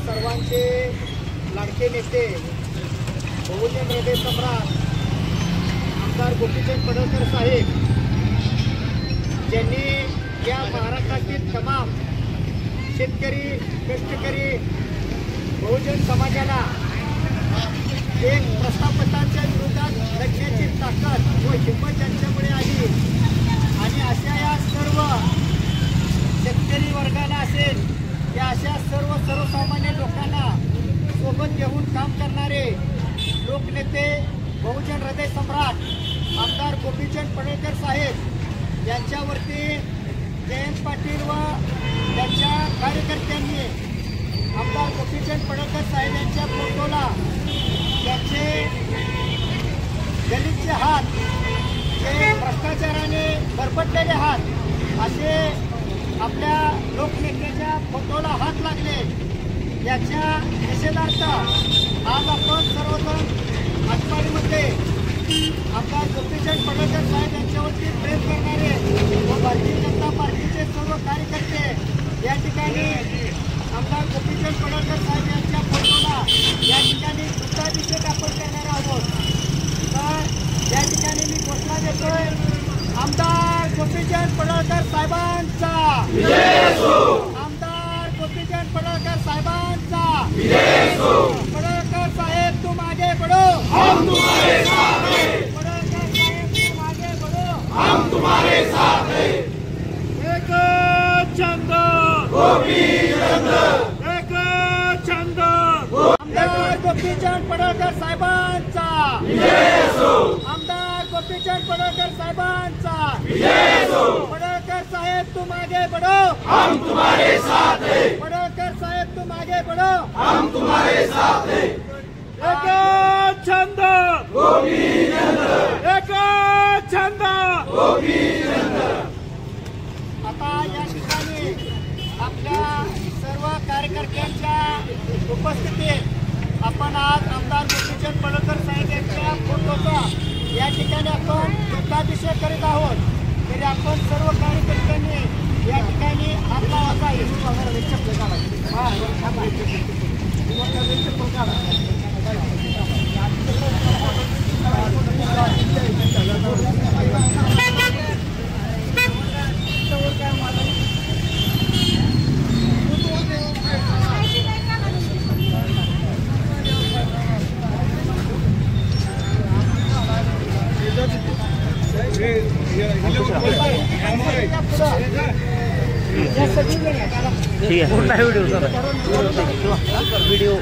सर्वांचे लाडके नेते बहुजन हृदय सम्राट आमदार गोपीचंद पडळकर साहेब ज्यांनी या महाराष्ट्रातील तमाम शेतकरी कष्टकरी बहुजन समाजाला एक प्रस्थापितांच्या विरोधात लढण्याची ताकद व हिंमत त्यांच्यामुळे आली आणि अशा या सर्व शेतकरी वर्गाला असेल या अशा सर्वसामान्य लोकांना सोबत घेऊन काम करणारे लोकनेते बहुजन हृदय सम्राट आमदार गोपीचंद पडळकर साहेब यांच्यावरती जयंत पाटील व त्यांच्या कार्यकर्त्यांनी आमदार गोपीचंद पडळकर साहेब यांच्या फोटोला त्यांचे गलिच्छ हात जे भ्रष्टाचाराने बरबटलेले हात असे आपल्या लोकनेत्याच्या फोटोला हात लागले याच्या निषेधार्थ आज आपण सर्वजण आटपाडीमध्ये आमदार गोपीचंद पडळकर साहेब यांच्यावरती प्रेम करणारे व भारतीय जनता पार्टीचे सर्व कार्यकर्ते या ठिकाणी आमदार गोपीचंद पडळकर साहेब यांच्या फोटोला या ठिकाणी पुष्पाभिषेक आपण करणार आहोत। तर या ठिकाणी मी घोषणा देतोय आमदार गोपीचंद पडळकर साहेबांचा विजय असो। आमदार गोपीचंद पडळकर साहेबांचा विजय असो। पडळकर साहेब तुम आगे बढ़ो हम तुम्हारे साथ हैं। पडळकर साहेब तुम आगे बढ़ो हम तुम्हारे साथ हैं। एक छंद गोपीचंद एक छंद आमदार गोपीचंद पडळकर साहेबांचा विजय असो। आमदार गोपीचंद पडळकर साहेबांचा विजय असो। पडळकर साहेब तुम आगे बढ़ो हम तुम्हारे साथ हैं। पडळकर साहेब तुम आगे बढ़ो हम तुम्हारे साथ हैं। एक छंद गोपीचंद एक छंद गोपीचंद। आता या ठिकाणी आपल्या सर्व कार्यकर्त्यांच्या उपस्थितीत आपण आज आमदार गोपीचंद पडळकर साहेब यांच्या फोटोचा या ठिकाणी आपण पुष्पाभिषेक करीत आहोत। तरी आपण सर्व कार्यकर्त्यांनी या ठिकाणी हात लावायचा ठीक है पूर्ण वीडियो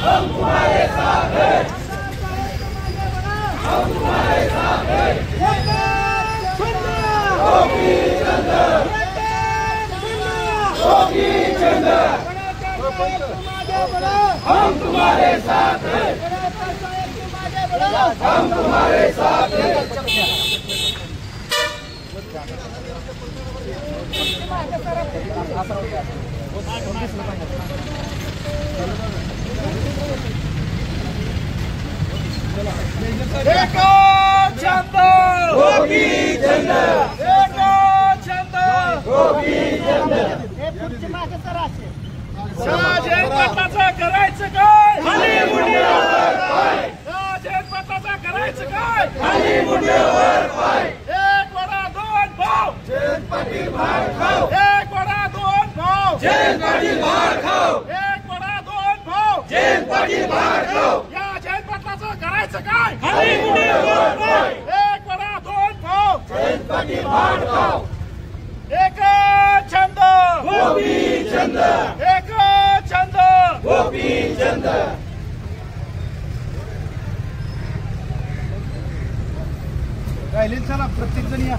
हम तुम्हारे साथ हैं। हम तुम्हारे साथ हैं। गोपीचंद गोपीचंद हम तुम्हारे साथ हैं। हम तुम्हारे साथ हैं। एक छंद गोपीचंद एक छंद गोपीचंद। हे पुढची मागे तर असे जयंत करायचं काय खाली मुंड्यावर पाय। जयंत करायचं काय खाली मुंड्यावर पाय। एक वडा दोन भाव जयंत पाटील भाड खाऊ। एक वडा दोन भाव जयंत पाटील भाड खाऊ। एक वडा दोन भाव जयंत पाटील भाड खाऊ। या जयंत करायचं काय खाली मुंड्यावर पाय। एक वडा दोन भाव जयंत पाटील भाड खाऊ। एक छंद गोपीचंद एक छंद गोपीचंद। राहिले चला प्रत्येक जण या